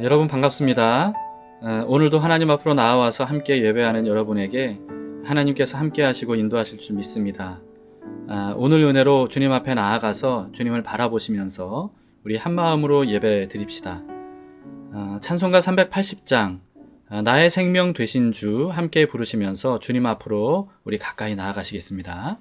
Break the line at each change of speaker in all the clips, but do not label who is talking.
여러분 반갑습니다. 오늘도 하나님 앞으로 나와서 함께 예배하는 여러분에게 하나님께서 함께 하시고 인도하실 줄 믿습니다. 오늘 은혜로 주님 앞에 나아가서 주님을 바라보시면서 우리 한마음으로 예배 드립시다. 찬송가 380장 나의 생명 되신 주 함께 부르시면서 주님 앞으로 우리 가까이 나아가시겠습니다.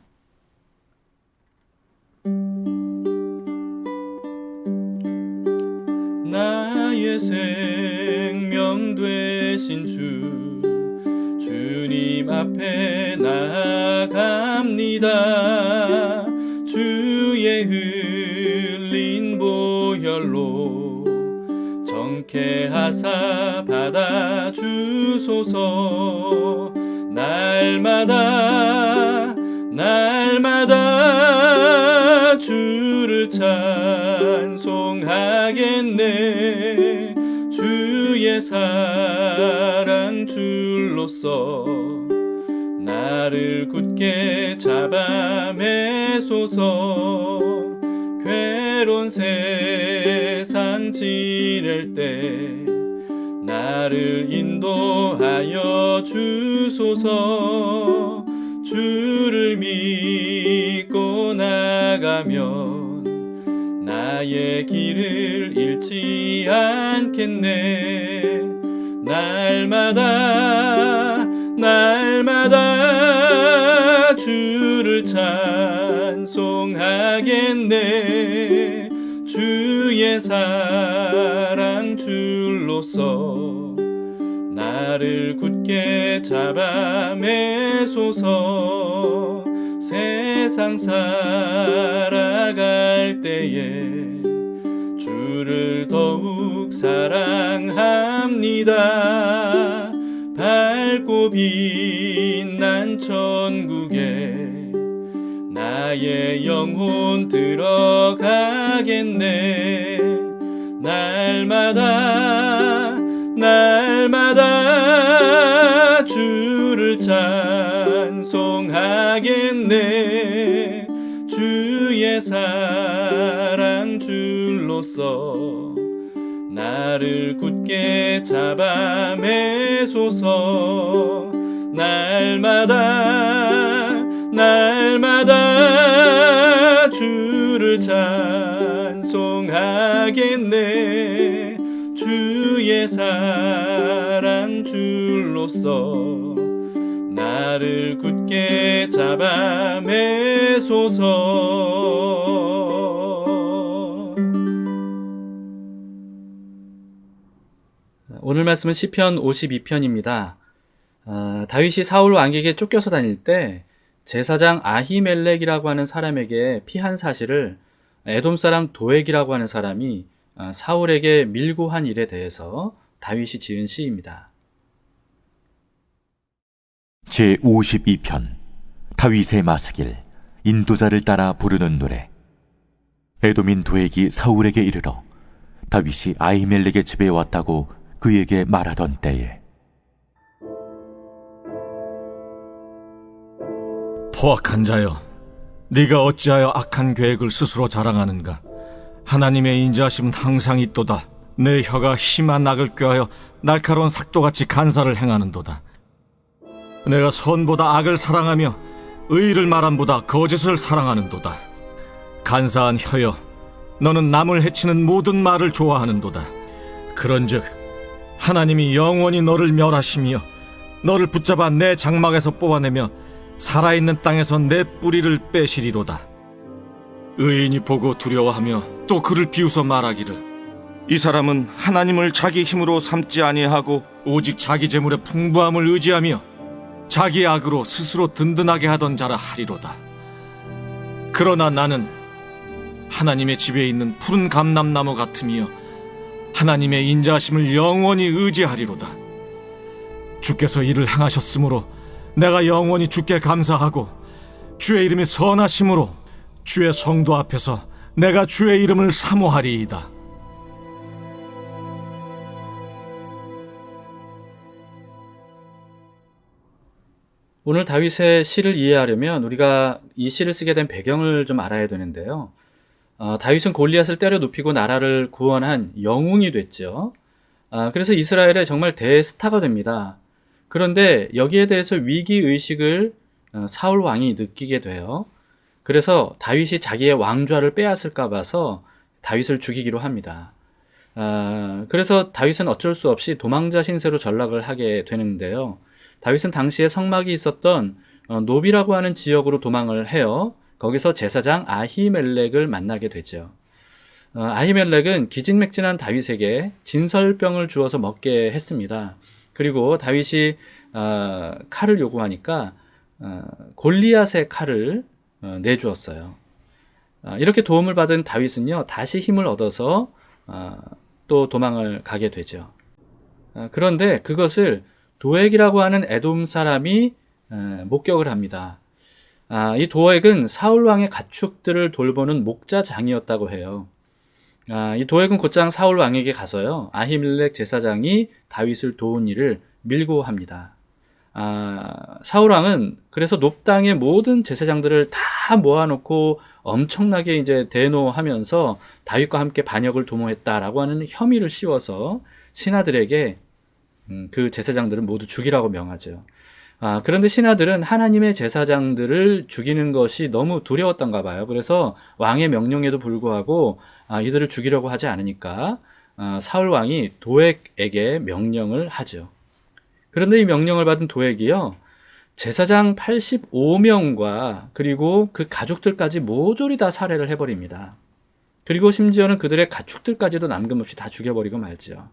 나의 생명 되신 주 주님 앞에 나아갑니다. 주의 흘린 보혈로 정케하사 받아주소서. 날마다 주를 찬송하겠네. 주의 사랑 줄로서 나를 굳게 잡아매소서. 괴로운 세상 지낼 때 나를 인도하여 주소서. 주를 믿고 나가면 나의 길을 잃지 않겠네. 날마다 주를 찬송하겠네. 주의 사랑 줄로서 나를 굳게 잡아매소서. 세상 살아갈 때에 주를 더욱 사랑합니다. 밝고 빛난 천국에 나의 영혼 들어가겠네. 날마다 주를 찬송하겠네. 주의 사랑 줄로서 나를 굳게 잡아매소서. 날마다 주를 찬송하겠네. 주의 사랑 줄로서 나를 굳게 잡아매소서. 오늘 말씀은 시편 52편입니다. 다윗이 사울 왕에게 쫓겨서 다닐 때 제사장 아히멜렉이라고 하는 사람에게 피한 사실을 에돔 사람 도액이라고 하는 사람이 사울에게 밀고 한 일에 대해서 다윗이 지은 시입니다.
제52편 다윗의 마스길 인도자를 따라 부르는 노래. 에돔인 도액이 사울에게 이르러 다윗이 아히멜렉의 집에 왔다고 그에게 말하던 때에,
포악한 자여, 네가 어찌하여 악한 계획을 스스로 자랑하는가? 하나님의 인자하심은 항상 있도다. 내 혀가 심한 악을 꾀하여 날카로운 삭도같이 간사를 행하는도다. 내가 선보다 악을 사랑하며 의를 말함보다 거짓을 사랑하는도다. 간사한 혀여, 너는 남을 해치는 모든 말을 좋아하는도다. 그런즉 하나님이 영원히 너를 멸하시며 너를 붙잡아 내 장막에서 뽑아내며 살아있는 땅에서 내 뿌리를 빼시리로다. 의인이 보고 두려워하며 또 그를 비웃어 말하기를, 이 사람은 하나님을 자기 힘으로 삼지 아니하고 오직 자기 재물의 풍부함을 의지하며 자기 악으로 스스로 든든하게 하던 자라 하리로다. 그러나 나는 하나님의 집에 있는 푸른 감람나무 같으며 하나님의 인자하심을 영원히 의지하리로다. 주께서 이를 행하셨으므로 내가 영원히 주께 감사하고 주의 이름이 선하심으로 주의 성도 앞에서 내가 주의 이름을 사모하리이다.
오늘 다윗의 시를 이해하려면 우리가 이 시를 쓰게 된 배경을 좀 알아야 되는데요. 다윗은 골리앗을 때려 눕히고 나라를 구원한 영웅이 됐죠. 그래서 이스라엘의 정말 대스타가 됩니다. 그런데 여기에 대해서 위기의식을 사울 왕이 느끼게 돼요. 그래서 다윗이 자기의 왕좌를 빼앗을까 봐서 다윗을 죽이기로 합니다. 그래서 다윗은 어쩔 수 없이 도망자 신세로 전락을 하게 되는데요. 다윗은 당시에 성막이 있었던 노비라고 하는 지역으로 도망을 해요. 거기서 제사장 아히멜렉을 만나게 되죠. 아히멜렉은 기진맥진한 다윗에게 진설병을 주어서 먹게 했습니다. 그리고 다윗이 칼을 요구하니까 골리앗의 칼을 내주었어요. 이렇게 도움을 받은 다윗은요, 다시 힘을 얻어서 또 도망을 가게 되죠. 그런데 그것을 도액이라고 하는 에돔 사람이 목격을 합니다. 이 도액은 사울 왕의 가축들을 돌보는 목자장이었다고 해요. 이 도액은 곧장 사울 왕에게 가서요, 아히멜렉 제사장이 다윗을 도운 일을 밀고합니다. 사울 왕은 그래서 높당의 모든 제사장들을 다 모아놓고 엄청나게 이제 대노하면서 다윗과 함께 반역을 도모했다라고 하는 혐의를 씌워서 신하들에게 그 제사장들을 모두 죽이라고 명하죠. 그런데 신하들은 하나님의 제사장들을 죽이는 것이 너무 두려웠던가 봐요. 그래서 왕의 명령에도 불구하고 이들을 죽이려고 하지 않으니까 사울 왕이 도액에게 명령을 하죠. 그런데 이 명령을 받은 도액이요, 제사장 85명과 그리고 그 가족들까지 모조리 다 살해를 해버립니다. 그리고 심지어는 그들의 가축들까지도 남김없이 다 죽여버리고 말죠.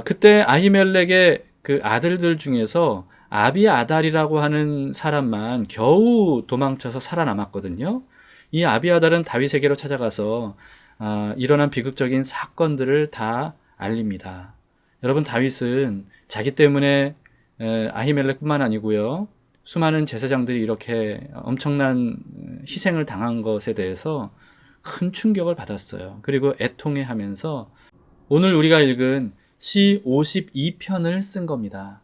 그때 아히멜렉의 그 아들들 중에서 아비아달이라고 하는 사람만 겨우 도망쳐서 살아남았거든요. 이 아비아달은 다윗에게로 찾아가서 일어난 비극적인 사건들을 다 알립니다. 여러분, 다윗은 자기 때문에 아히멜렉뿐만 아니고요, 수많은 제사장들이 이렇게 엄청난 희생을 당한 것에 대해서 큰 충격을 받았어요. 그리고 애통해하면서 오늘 우리가 읽은 시 52편을 쓴 겁니다.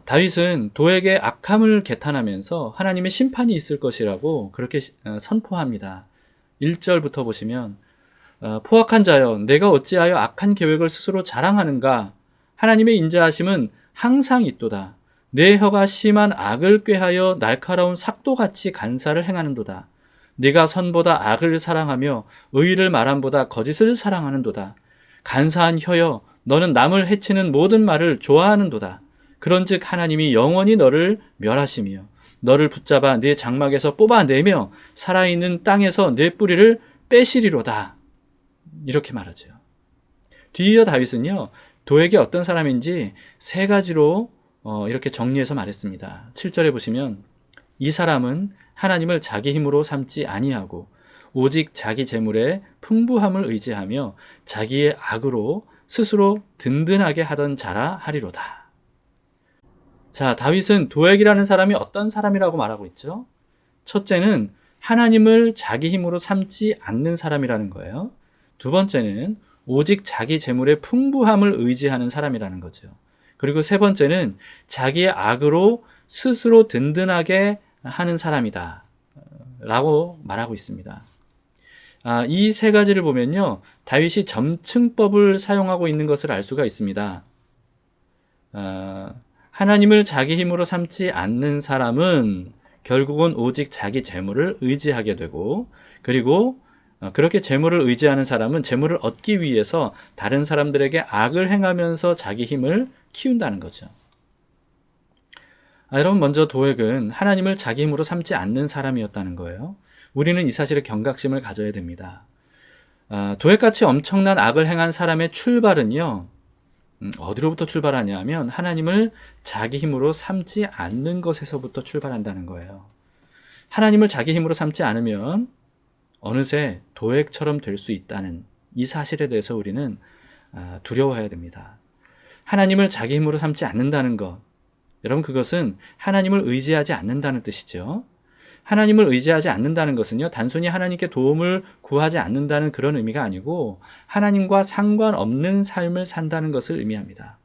다윗은 도액의 악함을 개탄하면서 하나님의 심판이 있을 것이라고 그렇게 선포합니다. 1절부터 보시면, 포악한 자여, 내가 어찌하여 악한 계획을 스스로 자랑하는가? 하나님의 인자하심은 항상 있도다. 내 혀가 심한 악을 꾀하여 날카로운 삭도같이 간사를 행하는도다. 네가 선보다 악을 사랑하며 의를 말함보다 거짓을 사랑하는도다. 간사한 혀여, 너는 남을 해치는 모든 말을 좋아하는도다. 그런즉 하나님이 영원히 너를 멸하시며 너를 붙잡아 네 장막에서 뽑아내며 살아있는 땅에서 네 뿌리를 빼시리로다. 이렇게 말하죠. 뒤이어 다윗은요, 도액이 어떤 사람인지 세 가지로 이렇게 정리해서 말했습니다. 7절에 보시면, 이 사람은 하나님을 자기 힘으로 삼지 아니하고 오직 자기 재물의 풍부함을 의지하며 자기의 악으로 스스로 든든하게 하던 자라 하리로다. 자, 다윗은 도액이라는 사람이 어떤 사람이라고 말하고 있죠? 첫째는 하나님을 자기 힘으로 삼지 않는 사람이라는 거예요. 두 번째는 오직 자기 재물의 풍부함을 의지하는 사람이라는 거죠. 그리고 세 번째는 자기의 악으로 스스로 든든하게 하는 사람이다 라고 말하고 있습니다. 이 세 가지를 보면요, 다윗이 점층법을 사용하고 있는 것을 알 수가 있습니다. 하나님을 자기 힘으로 삼지 않는 사람은 결국은 오직 자기 재물을 의지하게 되고, 그리고 그렇게 재물을 의지하는 사람은 재물을 얻기 위해서 다른 사람들에게 악을 행하면서 자기 힘을 키운다는 거죠. 여러분, 먼저 도액은 하나님을 자기 힘으로 삼지 않는 사람이었다는 거예요. 우리는 이 사실에 경각심을 가져야 됩니다. 도액같이 엄청난 악을 행한 사람의 출발은요, 어디로부터 출발하냐 하면 하나님을 자기 힘으로 삼지 않는 것에서부터 출발한다는 거예요. 하나님을 자기 힘으로 삼지 않으면 어느새 도액처럼 될 수 있다는 이 사실에 대해서 우리는 두려워해야 됩니다. 하나님을 자기 힘으로 삼지 않는다는 것, 여러분, 그것은 하나님을 의지하지 않는다는 뜻이죠. 하나님을 의지하지 않는다는 것은요, 단순히 하나님께 도움을 구하지 않는다는 그런 의미가 아니고 하나님과 상관없는 삶을 산다는 것을 의미합니다.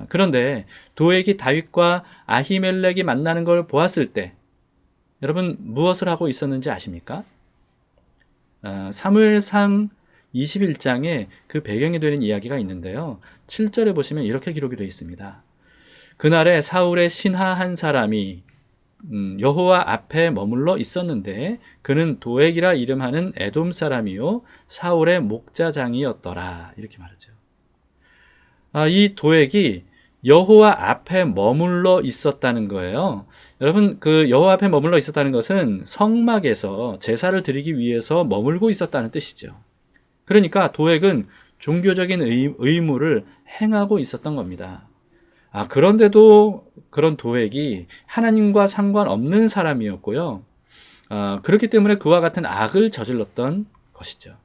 그런데 도액이 다윗과 아히멜렉이 만나는 걸 보았을 때 여러분 무엇을 하고 있었는지 아십니까? 사무엘상 21장에 그 배경이 되는 이야기가 있는데요. 7절에 보시면 이렇게 기록이 되어 있습니다. 그날에 사울의 신하 한 사람이 여호와 앞에 머물러 있었는데 그는 도액이라 이름하는 에돔 사람이요 사울의 목자장이었더라. 이렇게 말하죠. 이 도액이 여호와 앞에 머물러 있었다는 거예요. 여러분, 그 여호와 앞에 머물러 있었다는 것은 성막에서 제사를 드리기 위해서 머물고 있었다는 뜻이죠. 그러니까 도액은 종교적인 의무를 행하고 있었던 겁니다. 그런데도 그런 도액이 하나님과 상관없는 사람이었고요. 그렇기 때문에 그와 같은 악을 저질렀던 것이죠.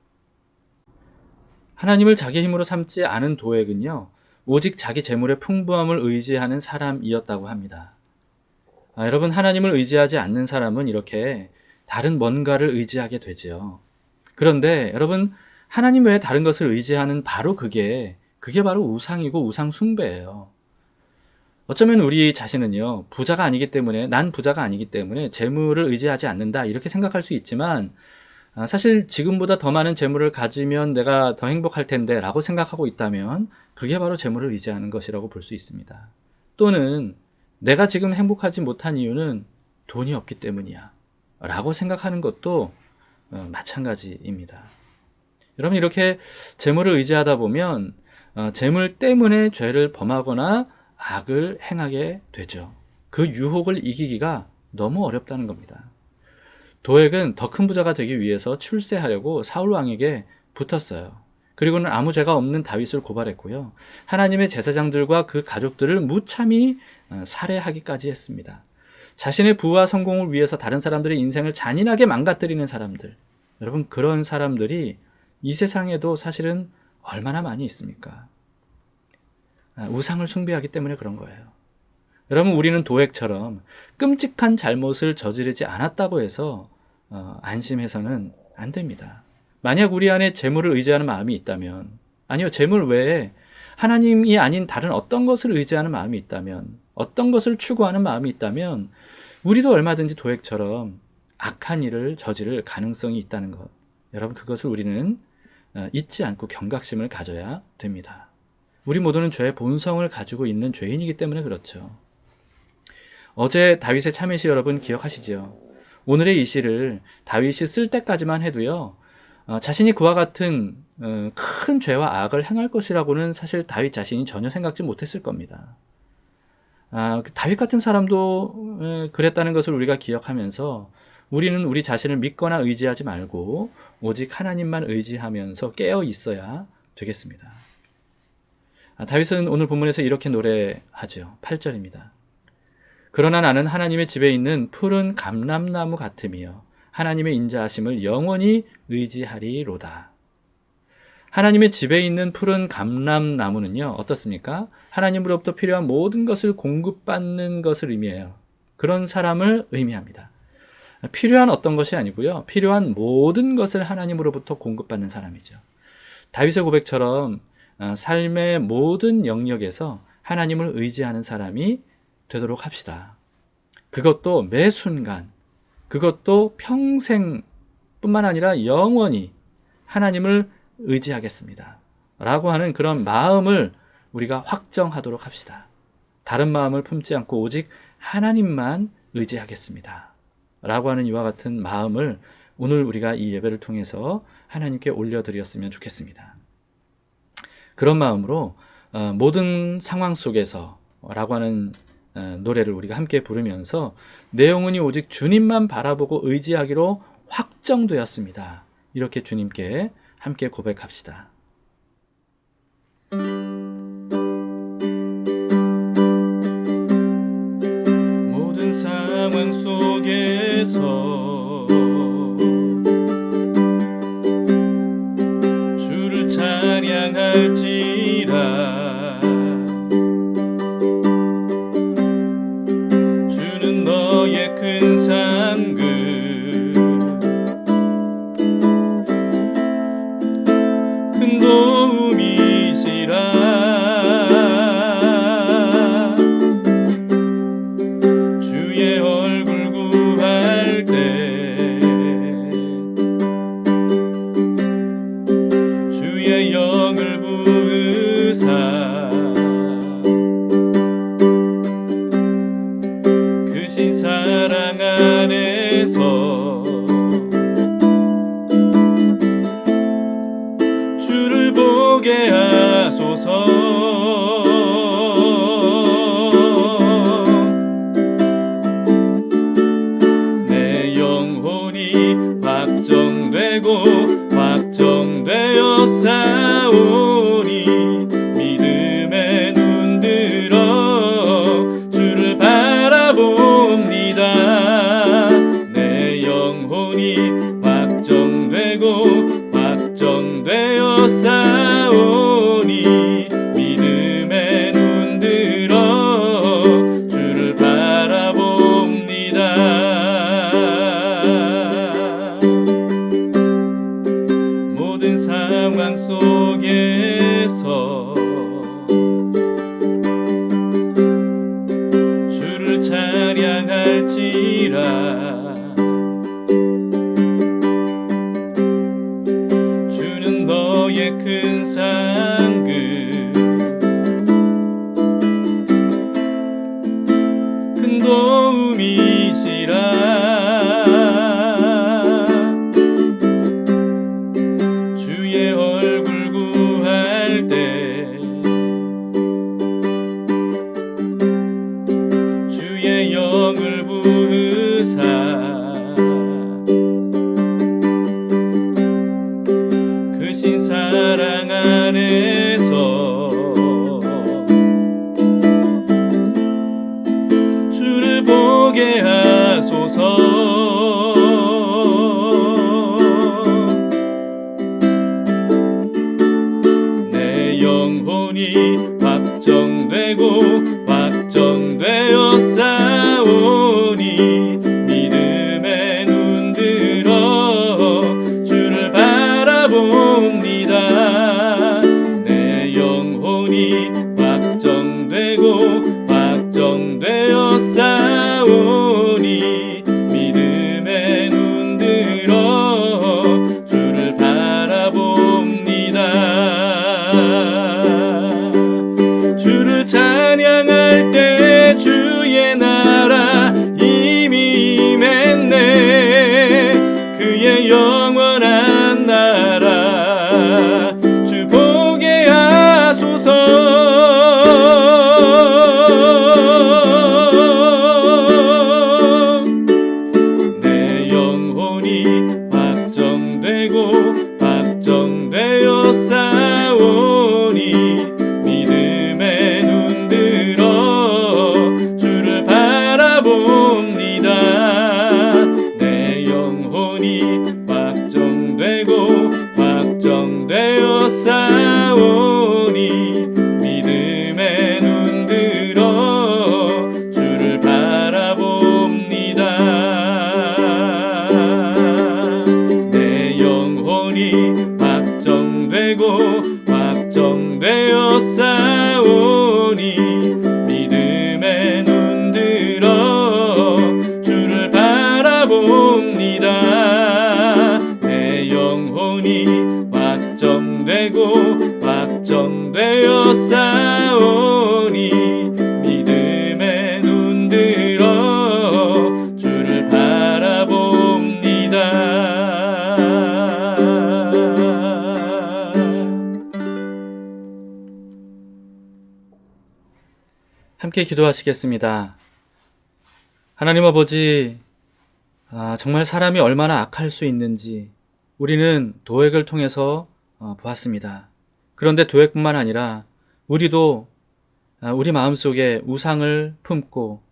하나님을 자기 힘으로 삼지 않은 도액은요, 오직 자기 재물의 풍부함을 의지하는 사람이었다고 합니다. 여러분, 하나님을 의지하지 않는 사람은 이렇게 다른 뭔가를 의지하게 되지요. 그런데 여러분, 하나님 외에 다른 것을 의지하는 바로 그게 바로 우상이고 우상 숭배예요. 어쩌면 우리 자신은요, 난 부자가 아니기 때문에 재물을 의지하지 않는다 이렇게 생각할 수 있지만 사실 지금보다 더 많은 재물을 가지면 내가 더 행복할 텐데 라고 생각하고 있다면 그게 바로 재물을 의지하는 것이라고 볼 수 있습니다. 또는 내가 지금 행복하지 못한 이유는 돈이 없기 때문이야 라고 생각하는 것도 마찬가지입니다. 여러분, 이렇게 재물을 의지하다 보면 재물 때문에 죄를 범하거나 악을 행하게 되죠. 그 유혹을 이기기가 너무 어렵다는 겁니다. 도액은 더 큰 부자가 되기 위해서 출세하려고 사울 왕에게 붙었어요. 그리고는 아무 죄가 없는 다윗을 고발했고요. 하나님의 제사장들과 그 가족들을 무참히 살해하기까지 했습니다. 자신의 부와 성공을 위해서 다른 사람들의 인생을 잔인하게 망가뜨리는 사람들. 여러분, 그런 사람들이 이 세상에도 사실은 얼마나 많이 있습니까? 우상을 숭배하기 때문에 그런 거예요. 여러분, 우리는 도액처럼 끔찍한 잘못을 저지르지 않았다고 해서 안심해서는 안 됩니다. 만약 우리 안에 재물을 의지하는 마음이 있다면, 아니요, 재물 외에 하나님이 아닌 다른 어떤 것을 의지하는 마음이 있다면, 어떤 것을 추구하는 마음이 있다면 우리도 얼마든지 도액처럼 악한 일을 저지를 가능성이 있다는 것. 여러분, 그것을 우리는 잊지 않고 경각심을 가져야 됩니다. 우리 모두는 죄의 본성을 가지고 있는 죄인이기 때문에 그렇죠. 어제 다윗의 참회시 여러분 기억하시죠? 오늘의 이 시를 다윗이 쓸 때까지만 해도요, 자신이 그와 같은 큰 죄와 악을 행할 것이라고는 사실 다윗 자신이 전혀 생각지 못했을 겁니다. 다윗 같은 사람도 그랬다는 것을 우리가 기억하면서 우리는 우리 자신을 믿거나 의지하지 말고 오직 하나님만 의지하면서 깨어 있어야 되겠습니다. 다윗은 오늘 본문에서 이렇게 노래하죠. 8절입니다. 그러나 나는 하나님의 집에 있는 푸른 감람나무 같으며 하나님의 인자하심을 영원히 의지하리로다. 하나님의 집에 있는 푸른 감람나무는요, 어떻습니까? 하나님으로부터 필요한 모든 것을 공급받는 것을 의미해요. 그런 사람을 의미합니다. 필요한 어떤 것이 아니고요, 필요한 모든 것을 하나님으로부터 공급받는 사람이죠. 다윗의 고백처럼 삶의 모든 영역에서 하나님을 의지하는 사람이 되도록 합시다. 그것도 매 순간, 그것도 평생뿐만 아니라 영원히 하나님을 의지하겠습니다 라고 하는 그런 마음을 우리가 확정하도록 합시다. 다른 마음을 품지 않고 오직 하나님만 의지하겠습니다 라고 하는 이와 같은 마음을 오늘 우리가 이 예배를 통해서 하나님께 올려드렸으면 좋겠습니다. 그런 마음으로 모든 상황 속에서 라고 하는 노래를 우리가 함께 부르면서 내 영혼이 오직 주님만 바라보고 의지하기로 확정되었습니다. 이렇게 주님께 함께 고백합시다. 모든 상황 속에서 주를 찬양할지라 주는 너의 큰 상급 큰 도움이시라 주의 얼굴 구할 때 영혼이 확정되고 확정되어 싸우니 믿음의 눈 들어 주를 바라봅니다. 내 영혼이 확정되고 확정되어 싸우니 믿음의 눈 들어 주를 바라봅니다. 모든 상황 속에서 주를 찬양할지라. 주는 너의 큰 상급, 큰 도움이시라. 주의 얼굴 구할 때 주의 영을 부으사 크신 사랑 안에서 주를 보게 하소서. 내 영혼이 확정되고 확정되어 싸우니 믿음의 눈 들어 주를 바라봅니다. 내 영혼이 확정되고 확정되어 싸우니 믿음의 눈 들어 주를 바라봅니다. 주를 찬양할 때 주의 나라 이미 임했네. 그의 영원한 나라 주 보게 하소서. 내 영혼이 확정되고 확정되어 싸우니 믿음의 눈 들어 주를 바라봅니다. 내 영혼이 확정되고 확정되어 싸우니 믿음의 눈 들어 주를 바라봅니다. 내 영혼이 확정되고 확정되어 싸우니 믿음의 눈 들어 주를 바라봅니다. 내 영혼이 확정되고 확정되어 싸우니 믿음의 눈 들어 주를 바라봅니다. 함께 기도하시겠습니다. 하나님 아버지, 정말 사람이 얼마나 악할 수 있는지 우리는 도액을 통해서 보았습니다. 그런데 도액뿐만 아니라 우리도 우리 마음속에 우상을 품고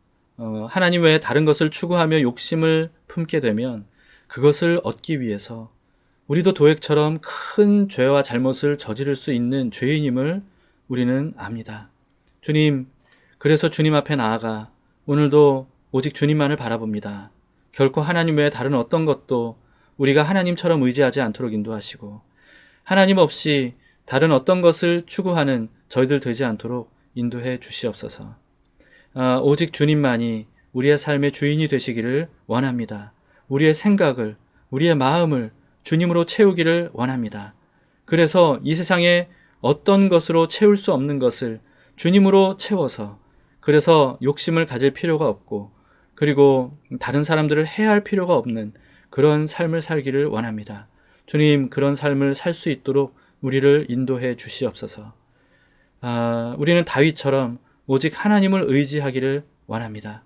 하나님 외에 다른 것을 추구하며 욕심을 품게 되면 그것을 얻기 위해서 우리도 도액처럼 큰 죄와 잘못을 저지를 수 있는 죄인임을 우리는 압니다. 주님, 그래서 주님 앞에 나아가 오늘도 오직 주님만을 바라봅니다. 결코 하나님 외에 다른 어떤 것도 우리가 하나님처럼 의지하지 않도록 인도하시고 하나님 없이 다른 어떤 것을 추구하는 저희들 되지 않도록 인도해 주시옵소서. 오직 주님만이 우리의 삶의 주인이 되시기를 원합니다. 우리의 생각을, 우리의 마음을 주님으로 채우기를 원합니다. 그래서 이 세상에 어떤 것으로 채울 수 없는 것을 주님으로 채워서 그래서 욕심을 가질 필요가 없고 그리고 다른 사람들을 해할 필요가 없는 그런 삶을 살기를 원합니다. 주님, 그런 삶을 살 수 있도록 우리를 인도해 주시옵소서. 우리는 다윗처럼 오직 하나님을 의지하기를 원합니다.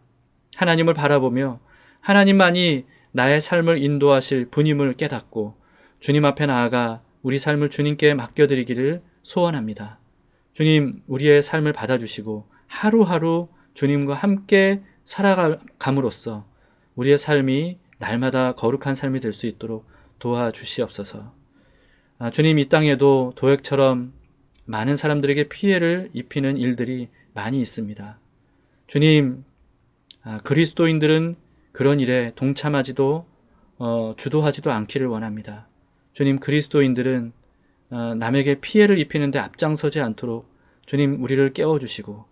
하나님을 바라보며 하나님만이 나의 삶을 인도하실 분임을 깨닫고 주님 앞에 나아가 우리 삶을 주님께 맡겨드리기를 소원합니다. 주님, 우리의 삶을 받아주시고 하루하루 주님과 함께 살아감으로써 우리의 삶이 날마다 거룩한 삶이 될 수 있도록 도와주시옵소서. 주님, 이 땅에도 도액처럼 많은 사람들에게 피해를 입히는 일들이 많이 있습니다. 주님, 그리스도인들은 그런 일에 동참하지도 주도하지도 않기를 원합니다. 주님, 그리스도인들은 남에게 피해를 입히는데 앞장서지 않도록 주님 우리를 깨워주시고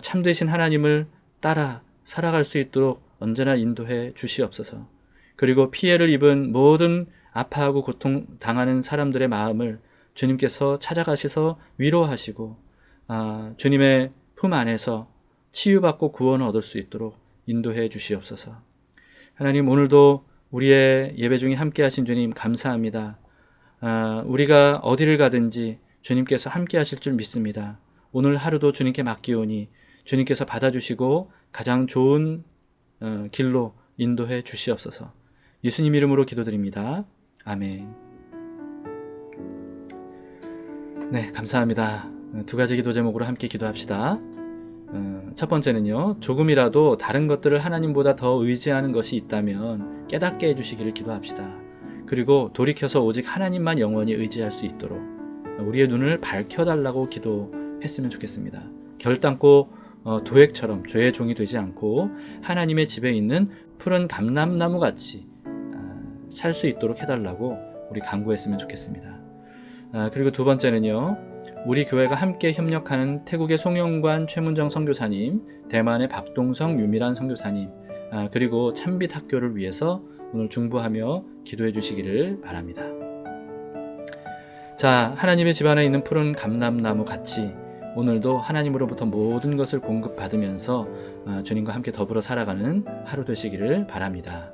참되신 하나님을 따라 살아갈 수 있도록 언제나 인도해 주시옵소서. 그리고 피해를 입은 모든 아파하고 고통당하는 사람들의 마음을 주님께서 찾아가셔서 위로하시고 주님의 품 안에서 치유받고 구원을 얻을 수 있도록 인도해 주시옵소서. 하나님, 오늘도 우리의 예배 중에 함께 하신 주님 감사합니다. 우리가 어디를 가든지 주님께서 함께 하실 줄 믿습니다. 오늘 하루도 주님께 맡기오니 주님께서 받아주시고 가장 좋은 길로 인도해 주시옵소서. 예수님 이름으로 기도드립니다. 아멘. 네, 감사합니다. 두 가지 기도 제목으로 함께 기도합시다. 첫 번째는요, 조금이라도 다른 것들을 하나님보다 더 의지하는 것이 있다면 깨닫게 해주시기를 기도합시다. 그리고 돌이켜서 오직 하나님만 영원히 의지할 수 있도록 우리의 눈을 밝혀달라고 기도했으면 좋겠습니다. 결단코 도액처럼 죄의 종이 되지 않고 하나님의 집에 있는 푸른 감람나무 같이 살 수 있도록 해달라고 우리 간구했으면 좋겠습니다. 그리고 두 번째는요, 우리 교회가 함께 협력하는 태국의 송영관 최문정 선교사님, 대만의 박동성 유미란 선교사님, 그리고 참빛 학교를 위해서 오늘 중보하며 기도해 주시기를 바랍니다. 자, 하나님의 집 안에 있는 푸른 감람나무 같이 오늘도 하나님으로부터 모든 것을 공급받으면서 주님과 함께 더불어 살아가는 하루 되시기를 바랍니다.